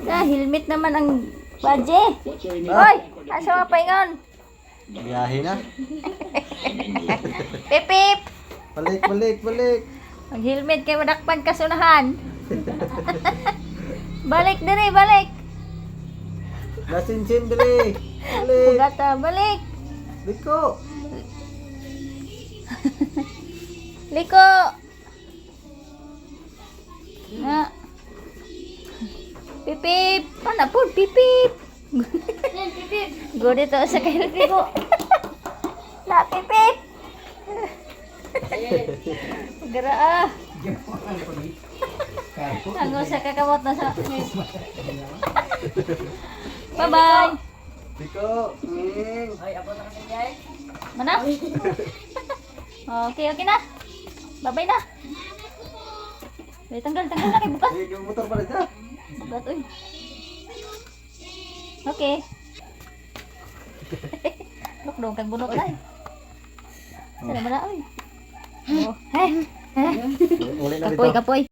Helmet naman ang badge. Hoy, asa pa ingon? Biyahe na. Pipip. Balik. Ang helmet kay madakpan kasunahan. Balik diri, balik. Nasinsin dali. Balik. Pugata, balik. Liko. Liko. Na. Pipip. Pana po, pipip. Pipip. Go dito sa kay Liko. Na, pipip. Gara ah. Ang sa kakamot na sa. Bye-bye. Liko. Ay, ako na kasi yay. Mana? Okay na. Bye-bye na. Tanggal na kay bukas. Yung motor pala dyan. Bukat, uy. Okay. Look dong, kang bunot na eh. Sana ba na, uy. Oh. Hey. Uli na dito. Kapoy.